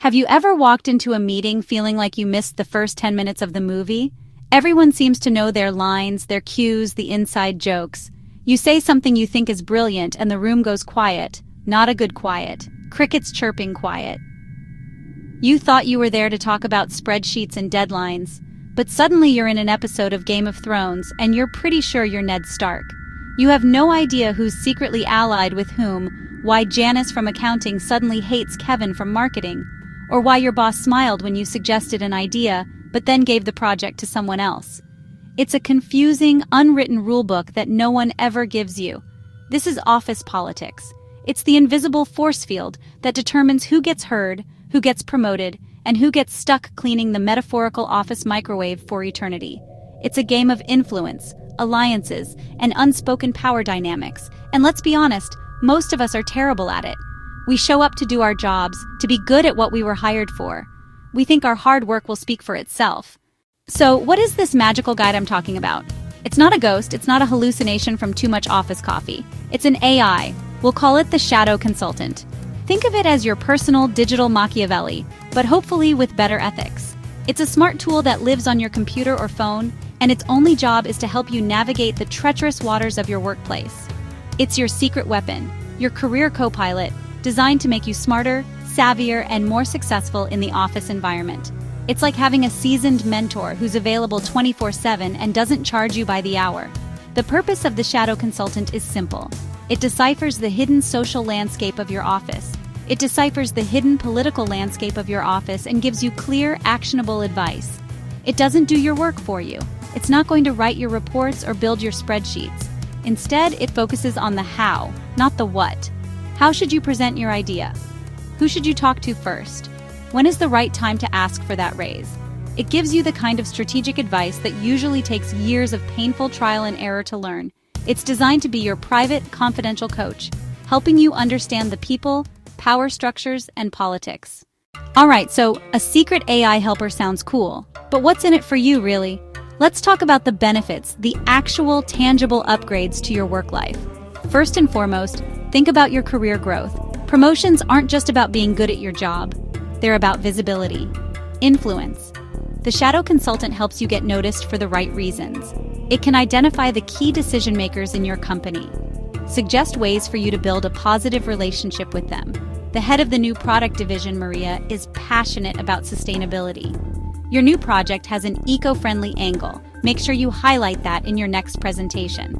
Have you ever walked into a meeting feeling like you missed the first 10 minutes of the movie? Everyone seems to know their lines, their cues, the inside jokes. You say something you think is brilliant and the room goes quiet. Not a good quiet. Crickets chirping quiet. You thought you were there to talk about spreadsheets and deadlines, but suddenly you're in an episode of Game of Thrones and you're pretty sure you're Ned Stark. You have no idea who's secretly allied with whom, why Janice from accounting suddenly hates Kevin from marketing, or why your boss smiled when you suggested an idea but then gave the project to someone else. It's a confusing, unwritten rulebook that no one ever gives you. This is office politics. It's the invisible force field that determines who gets heard, who gets promoted, and who gets stuck cleaning the metaphorical office microwave for eternity. It's a game of influence, alliances, and unspoken power dynamics. And let's be honest, most of us are terrible at it. We show up to do our jobs, to be good at what we were hired for. We think our hard work will speak for itself. So, what is this magical guide I'm talking about? It's not a ghost, it's not a hallucination from too much office coffee. It's an AI. We'll call it the Shadow Consultant. Think of it as your personal digital Machiavelli, but hopefully with better ethics. It's a smart tool that lives on your computer or phone, and its only job is to help you navigate the treacherous waters of your workplace. It's your secret weapon, your career co-pilot, designed to make you smarter, savvier, and more successful in the office environment. It's like having a seasoned mentor who's available 24/7 and doesn't charge you by the hour. The purpose of the Shadow Consultant is simple. It deciphers the hidden social landscape of your office. It deciphers the hidden political landscape of your office and gives you clear, actionable advice. It doesn't do your work for you. It's not going to write your reports or build your spreadsheets. Instead, it focuses on the how, not the what. How should you present your idea? Who should you talk to first? When is the right time to ask for that raise? It gives you the kind of strategic advice that usually takes years of painful trial and error to learn. It's designed to be your private, confidential coach, helping you understand the people, power structures, and politics. Alright, so a secret AI helper sounds cool, but what's in it for you, really? Let's talk about the benefits, the actual tangible upgrades to your work life. First and foremost, think about your career growth. Promotions aren't just about being good at your job. They're about visibility, influence. The Shadow Consultant helps you get noticed for the right reasons. It can identify the key decision makers in your company, suggest ways for you to build a positive relationship with them. The head of the new product division, Maria, is passionate about sustainability. Your new project has an eco-friendly angle. Make sure you highlight that in your next presentation.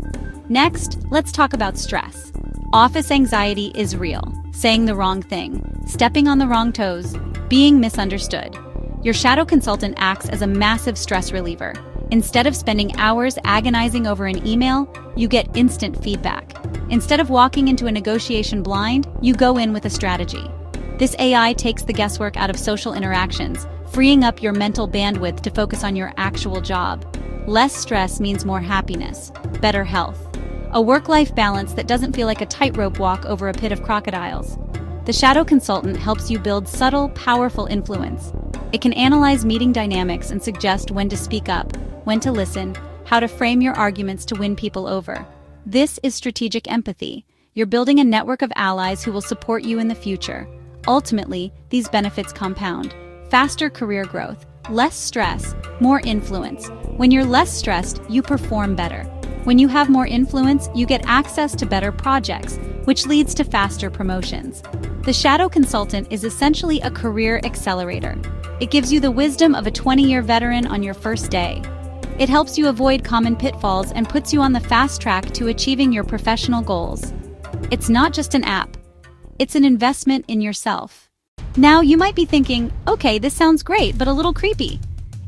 Next, let's talk about stress. Office anxiety is real. Saying the wrong thing, stepping on the wrong toes, being misunderstood. Your Shadow Consultant acts as a massive stress reliever. Instead of spending hours agonizing over an email, you get instant feedback. Instead of walking into a negotiation blind, you go in with a strategy. This AI takes the guesswork out of social interactions, freeing up your mental bandwidth to focus on your actual job. Less stress means more happiness, better health. A work-life balance that doesn't feel like a tightrope walk over a pit of crocodiles. The Shadow Consultant helps you build subtle, powerful influence. It can analyze meeting dynamics and suggest when to speak up, when to listen, how to frame your arguments to win people over. This is strategic empathy. You're building a network of allies who will support you in the future. Ultimately, these benefits compound. Faster career growth, less stress, more influence. When you're less stressed, you perform better. When you have more influence, you get access to better projects, which leads to faster promotions. The Shadow Consultant is essentially a career accelerator. It gives you the wisdom of a 20-year veteran on your first day. It helps you avoid common pitfalls and puts you on the fast track to achieving your professional goals. It's not just an app. It's an investment in yourself. Now, you might be thinking, okay, this sounds great, but a little creepy.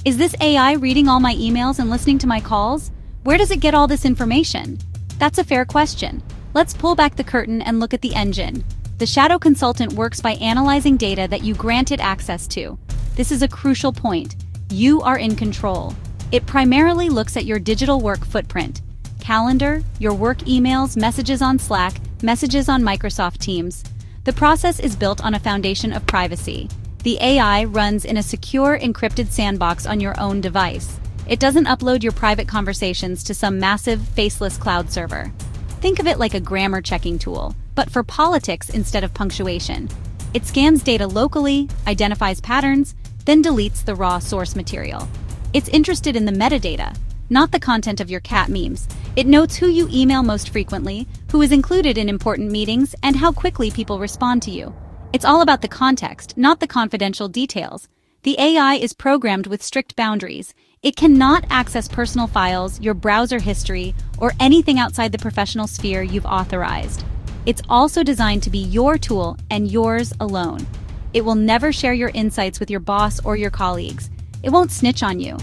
Is this AI reading all my emails and listening to my calls? Where does it get all this information? That's a fair question. Let's pull back the curtain and look at the engine. The Shadow Consultant works by analyzing data that you granted access to. This is a crucial point. You are in control. It primarily looks at your digital work footprint. Calendar, your work emails, messages on Slack, messages on Microsoft Teams. The process is built on a foundation of privacy. The AI runs in a secure, encrypted sandbox on your own device. It doesn't upload your private conversations to some massive, faceless cloud server. Think of it like a grammar checking tool, but for politics instead of punctuation. It scans data locally, identifies patterns, then deletes the raw source material. It's interested in the metadata, not the content of your cat memes. It notes who you email most frequently, who is included in important meetings, and how quickly people respond to you. It's all about the context, not the confidential details. The AI is programmed with strict boundaries. It cannot access personal files, your browser history, or anything outside the professional sphere you've authorized. It's also designed to be your tool and yours alone. It will never share your insights with your boss or your colleagues. It won't snitch on you.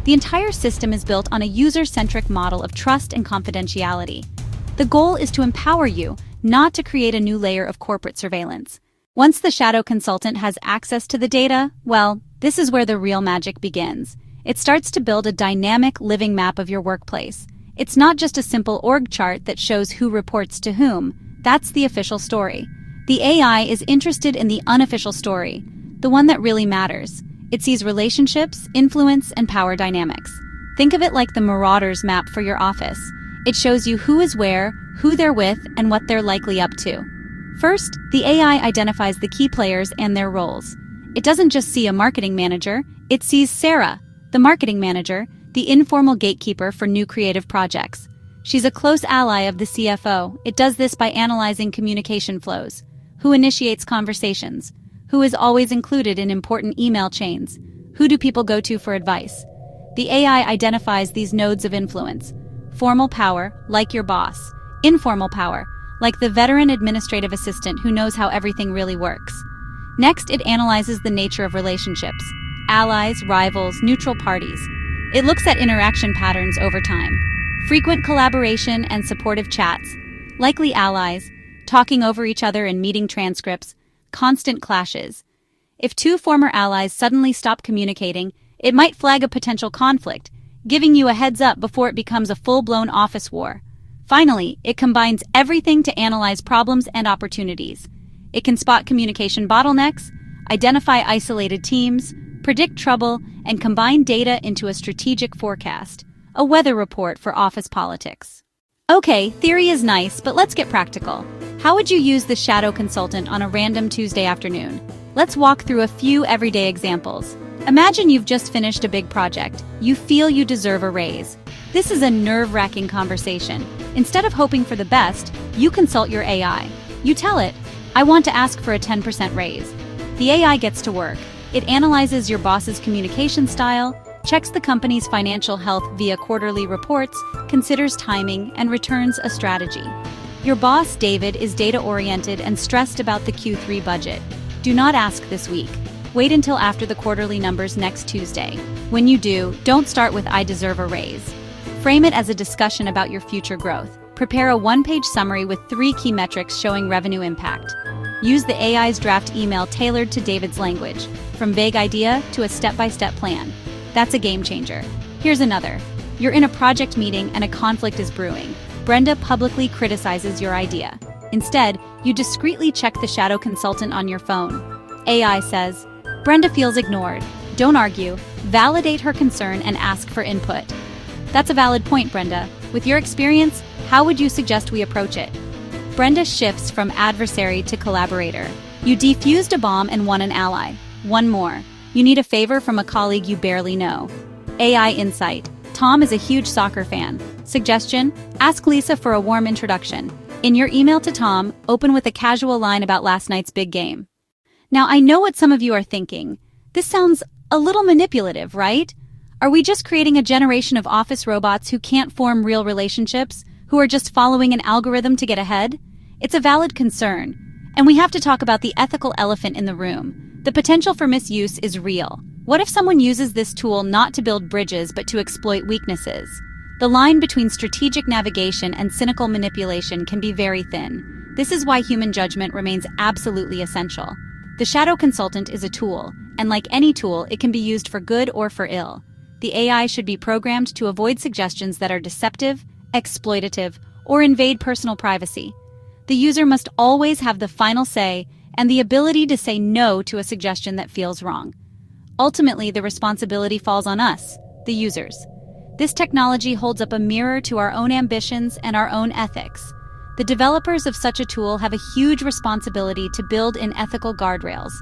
The entire system is built on a user-centric model of trust and confidentiality. The goal is to empower you, not to create a new layer of corporate surveillance. Once the shadow consultant has access to the data, well, this is where the real magic begins. It starts to build a dynamic, living map of your workplace. It's not just a simple org chart that shows who reports to whom. That's the official story. The AI is interested in the unofficial story, the one that really matters. It sees relationships, influence, and power dynamics. Think of it like the Marauders map for your office. It shows you who is where, who they're with, and what they're likely up to. First, the AI identifies the key players and their roles. It doesn't just see a marketing manager, it sees Sarah, the marketing manager, the informal gatekeeper for new creative projects. She's a close ally of the CFO. It does this by analyzing communication flows. Who initiates conversations? Who is always included in important email chains? Who do people go to for advice? The AI identifies these nodes of influence. Formal power, like your boss. Informal power, like the veteran administrative assistant who knows how everything really works. Next, it analyzes the nature of relationships. Allies, rivals, neutral parties. It looks at interaction patterns over time. Frequent collaboration and supportive chats, likely allies, talking over each other in meeting transcripts, constant clashes. If two former allies suddenly stop communicating, it might flag a potential conflict, giving you a heads up before it becomes a full-blown office war. Finally, it combines everything to analyze problems and opportunities. It can spot communication bottlenecks, identify isolated teams, predict trouble, and combine data into a strategic forecast. A weather report for office politics. Okay, theory is nice, but let's get practical. How would you use the shadow consultant on a random Tuesday afternoon? Let's walk through a few everyday examples. Imagine you've just finished a big project. You feel you deserve a raise. This is a nerve-wracking conversation. Instead of hoping for the best, you consult your AI. You tell it, I want to ask for a 10% raise. The AI gets to work. It analyzes your boss's communication style, checks the company's financial health via quarterly reports, considers timing, and returns a strategy. Your boss, David, is data-oriented and stressed about the Q3 budget. Do not ask this week. Wait until after the quarterly numbers next Tuesday. When you do, don't start with I deserve a raise. Frame it as a discussion about your future growth. Prepare a one-page summary with 3 key metrics showing revenue impact. Use the AI's draft email tailored to David's language, from vague idea to a step-by-step plan. That's a game changer. Here's another. You're in a project meeting and a conflict is brewing. Brenda publicly criticizes your idea. Instead, you discreetly check the shadow consultant on your phone. AI says, Brenda feels ignored. Don't argue. Validate her concern and ask for input. That's a valid point, Brenda. With your experience, how would you suggest we approach it? Brenda shifts from adversary to collaborator. You defused a bomb and won an ally. One more. You need a favor from a colleague you barely know. AI insight. Tom is a huge soccer fan. Suggestion? Ask Lisa for a warm introduction. In your email to Tom, open with a casual line about last night's big game. Now, I know what some of you are thinking. This sounds a little manipulative, right? Are we just creating a generation of office robots who can't form real relationships, who are just following an algorithm to get ahead? It's a valid concern. And we have to talk about the ethical elephant in the room. The potential for misuse is real. What if someone uses this tool not to build bridges but to exploit weaknesses? The line between strategic navigation and cynical manipulation can be very thin. This is why human judgment remains absolutely essential. The shadow consultant is a tool, and like any tool, it can be used for good or for ill. The AI should be programmed to avoid suggestions that are deceptive, exploitative, or invade personal privacy. The user must always have the final say and the ability to say no to a suggestion that feels wrong. Ultimately, the responsibility falls on us, the users. This technology holds up a mirror to our own ambitions and our own ethics. The developers of such a tool have a huge responsibility to build in ethical guardrails.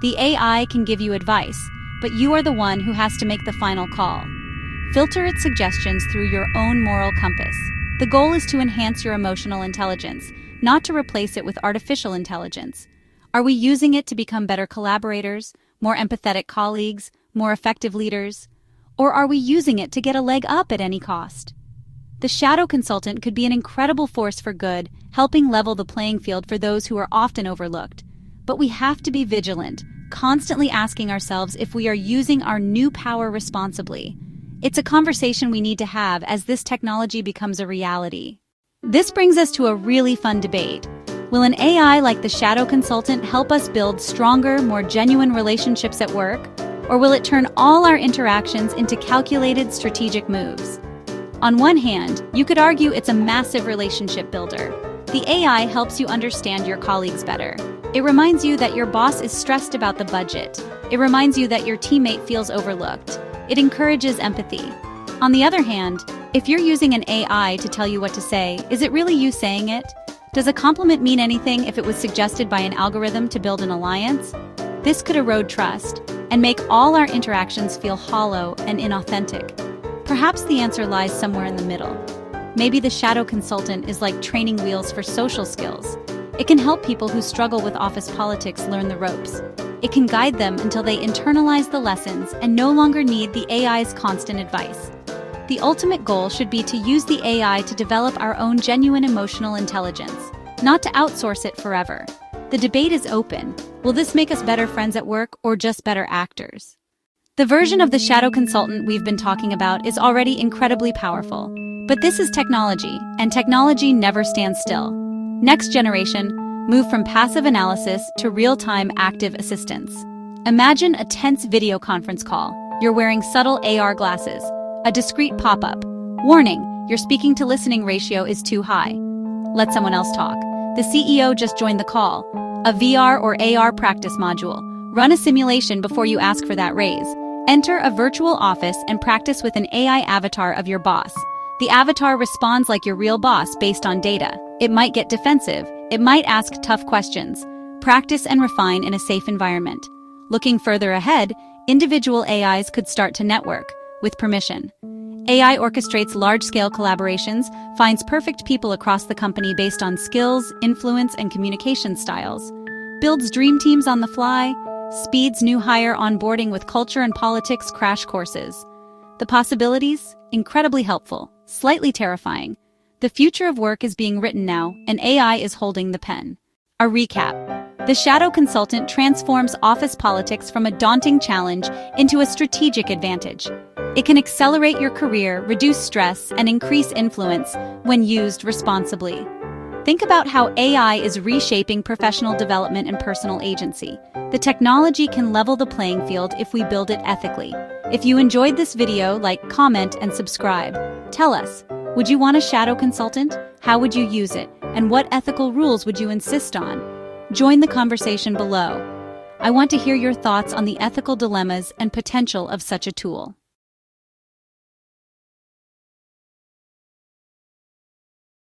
The AI can give you advice, but you are the one who has to make the final call. Filter its suggestions through your own moral compass. The goal is to enhance your emotional intelligence, not to replace it with artificial intelligence. Are we using it to become better collaborators, more empathetic colleagues, more effective leaders? Or are we using it to get a leg up at any cost? The shadow consultant could be an incredible force for good, helping level the playing field for those who are often overlooked. But we have to be vigilant, constantly asking ourselves if we are using our new power responsibly. It's a conversation we need to have as this technology becomes a reality. This brings us to a really fun debate. Will an AI like the shadow consultant help us build stronger, more genuine relationships at work? Or will it turn all our interactions into calculated, strategic moves? On one hand, you could argue it's a massive relationship builder. The AI helps you understand your colleagues better. It reminds you that your boss is stressed about the budget. It reminds you that your teammate feels overlooked. It encourages empathy. On the other hand, if you're using an AI to tell you what to say, is it really you saying it? Does a compliment mean anything if it was suggested by an algorithm to build an alliance? This could erode trust and make all our interactions feel hollow and inauthentic. Perhaps the answer lies somewhere in the middle. Maybe the shadow consultant is like training wheels for social skills. It can help people who struggle with office politics learn the ropes. It can guide them until they internalize the lessons and no longer need the AI's constant advice. The ultimate goal should be to use the AI to develop our own genuine emotional intelligence, not to outsource it forever. The debate is open. Will this make us better friends at work or just better actors? The version of the shadow consultant we've been talking about is already incredibly powerful. But this is technology, and technology never stands still. Next generation, move from passive analysis to real-time active assistance. Imagine a tense video conference call. You're wearing subtle AR glasses. A discreet pop-up. Warning, your speaking to listening ratio is too high. Let someone else talk. The CEO just joined the call. A VR or AR practice module. Run a simulation before you ask for that raise. Enter a virtual office and practice with an AI avatar of your boss. The avatar responds like your real boss based on data. It might get defensive. It might ask tough questions. Practice and refine in a safe environment. Looking further ahead, individual AIs could start to network with permission. AI orchestrates large-scale collaborations, finds perfect people across the company based on skills, influence, and communication styles, builds dream teams on the fly, speeds new hire onboarding with culture and politics crash courses. The possibilities? Incredibly helpful, slightly terrifying. The future of work is being written now, and AI is holding the pen. A recap. The shadow consultant transforms office politics from a daunting challenge into a strategic advantage. It can accelerate your career, reduce stress, and increase influence when used responsibly. Think about how AI is reshaping professional development and personal agency. The technology can level the playing field if we build it ethically. If you enjoyed this video, like, comment, and subscribe. Tell us, would you want a shadow consultant? How would you use it? And what ethical rules would you insist on? Join the conversation below. I want to hear your thoughts on the ethical dilemmas and potential of such a tool.